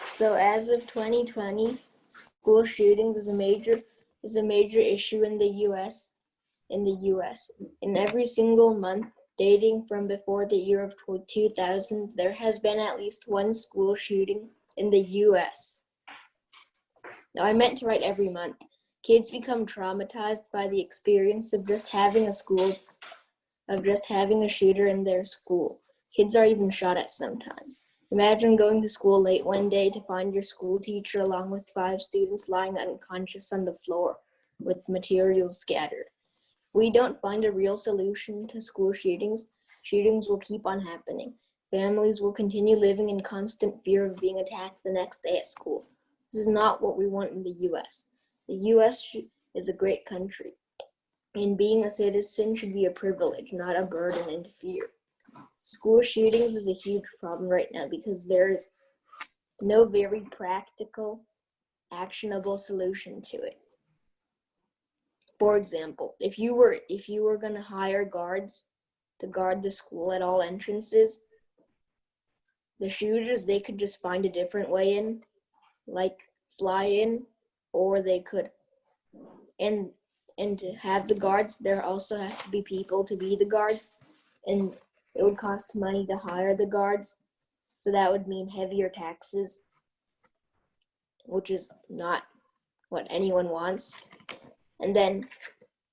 So as of 2020, school shootings is a major issue in the U.S. In every single month dating from before the year of 2000, there has been at least one school shooting in the U.S. Now, I meant to write every month. Kids become traumatized by the experience of just having a shooter in their school. Kids are even shot at sometimes. Imagine going to school late one day to find your school teacher along with 5 students lying unconscious on the floor with materials scattered. If we don't find a real solution to school shootings, shootings will keep on happening. Families will continue living in constant fear of being attacked the next day at school. This is not what we want in the U.S. The U.S. is a great country, and being a citizen should be a privilege, not a burden and fear. School shootings is a huge problem right now because there is no very practical, actionable solution to it. For example, if you were going to hire guards to guard the school at all entrances, the shooters, they could just find a different way in, like fly in, or they could, and to have the guards, there also have to be people to be the guards, and it would cost money to hire the guards, so that would mean heavier taxes, which is not what anyone wants. And then,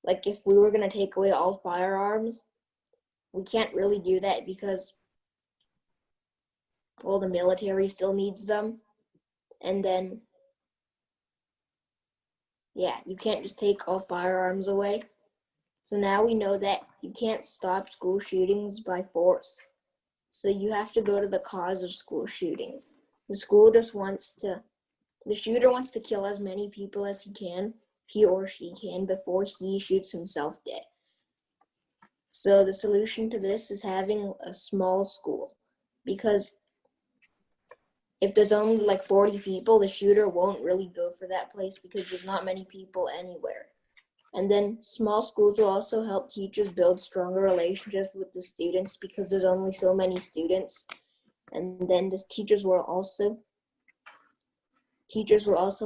like, if we were going to take away all firearms, we can't really do that because, well, the military still needs them. And then, yeah, you can't just take all firearms away. So now we know that you can't stop school shootings by force. So you have to go to the cause of school shootings. The shooter wants to kill as many people as he or she can, before he shoots himself dead. So the solution to this is having a small school, because if there's only like 40 people, the shooter won't really go for that place because there's not many people anywhere. And then small schools will also help teachers build stronger relationships with the students because there's only so many students. And then teachers will also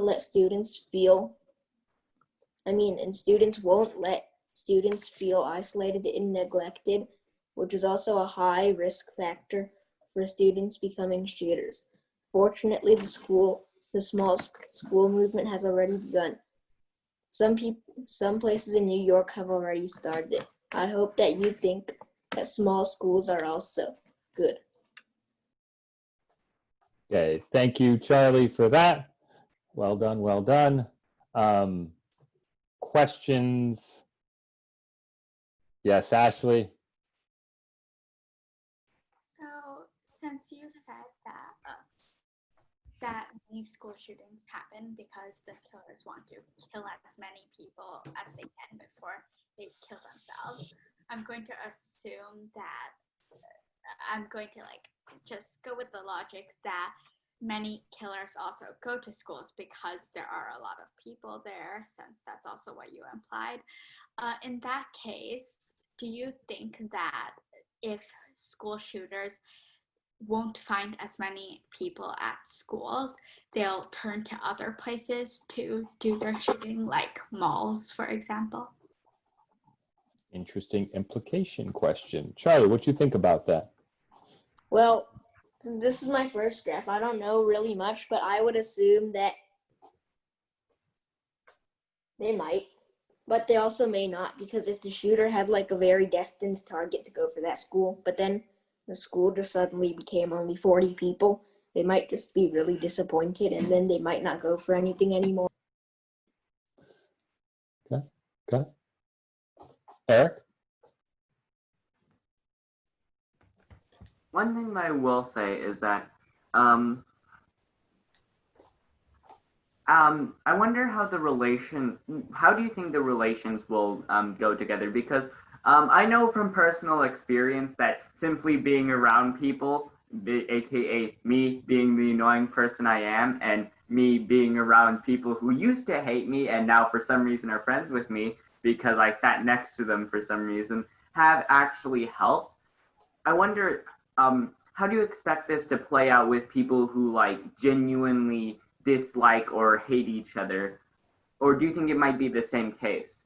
let students feel, and students won't let students feel isolated and neglected, which is also a high risk factor for students becoming shooters. Fortunately, the small school movement has already begun. Some places in New York have already started. I hope that you think that small schools are also good. Okay, thank you, Charlie, for that. Well done, well done. Questions? Yes, Ashley? So, since you said that these school shootings happen because the killers want to kill as many people as they can before they kill themselves, I'm going to assume that I'm going to just go with the logic that many killers also go to schools because there are a lot of people there, since that's also what you implied. In that case, do you think that if school shooters won't find as many people at schools, they'll turn to other places to do their shooting, like malls, for example? Interesting implication question. Charlie, what do you think about that? Well, this is my first draft. I don't know really much, but I would assume that they might, but they also may not, because if the shooter had like a very destined target to go for that school, but then the school just suddenly became only 40 people, they might just be really disappointed, and then they might not go for anything anymore. Okay. Eric? One thing that I will say is that I wonder how do you think the relations will go together? Because I know from personal experience that simply being around people, aka me being the annoying person I am, and me being around people who used to hate me and now for some reason are friends with me because I sat next to them for some reason, have actually helped. I wonder how do you expect this to play out with people who like genuinely dislike or hate each other? Or do you think it might be the same case?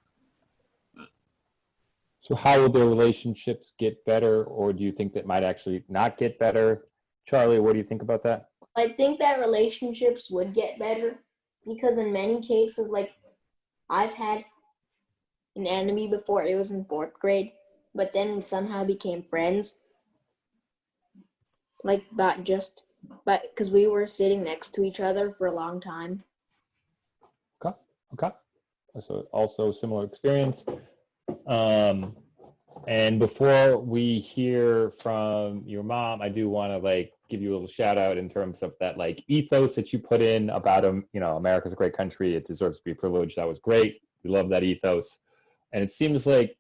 So how will their relationships get better, or do you think that might actually not get better? Charlie, what do you think about that? I think that relationships would get better because in many cases, like I've had an enemy before. It was in 4th grade, but then we somehow became friends. Like, but because we were sitting next to each other for a long time. Okay. So also similar experience. And before we hear from your mom, I do want to like give you a little shout out in terms of that like ethos that you put in about America's a great country. It deserves to be privileged. That was great. We love that ethos. And it seems like,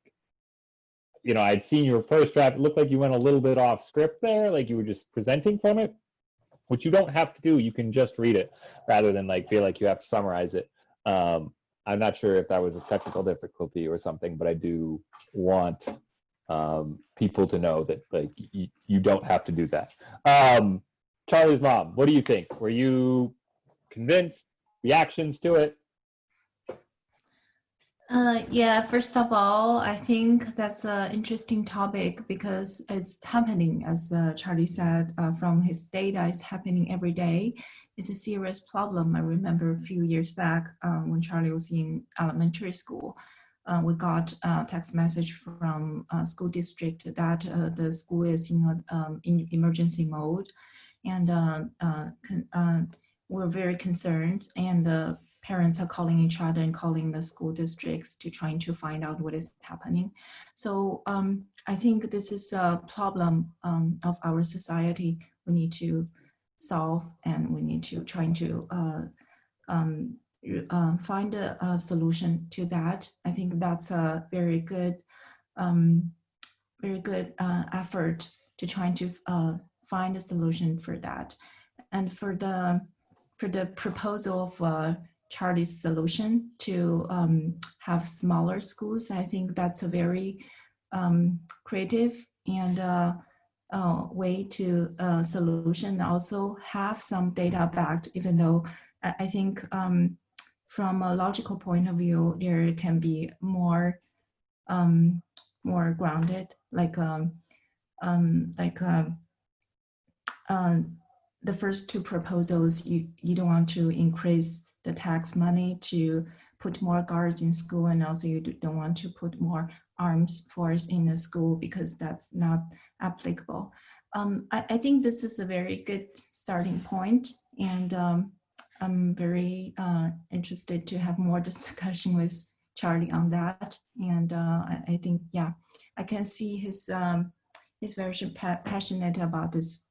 I'd seen your first draft. It looked like you went a little bit off script there, like you were just presenting from it, which you don't have to do. You can just read it rather than like feel like you have to summarize it. I'm not sure if that was a technical difficulty or something, but I do want people to know that like you don't have to do that. Charlie's mom, what do you think? Were you convinced? Reactions to it? Yeah, first of all, I think that's an interesting topic because it's happening, as Charlie said, from his data, it's happening every day. It's a serious problem. I remember a few years back when Charlie was in elementary school, we got a text message from a school district that the school is in emergency mode, and we're very concerned, and parents are calling each other and calling the school districts to trying to find out what is happening. So I think this is a problem of our society we need to solve, and we need to try to find a solution to that. I think that's a very good effort to try to find a solution for that. And for the proposal of Charlie's solution to have smaller schools, I think that's a very creative and way to solution. Also have some data backed, even though I think from a logical point of view, there can be more grounded, the first two proposals, you don't want to increase the tax money to put more guards in school, and also you don't want to put more arms force in the school because that's not applicable. I think this is a very good starting point, and I'm very interested to have more discussion with Charlie on that. And I think, yeah, I can see he's very passionate about this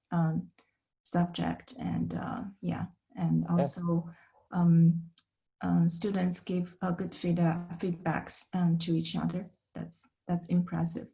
subject, and yeah, and also students give good feedbacks to each other. That's impressive.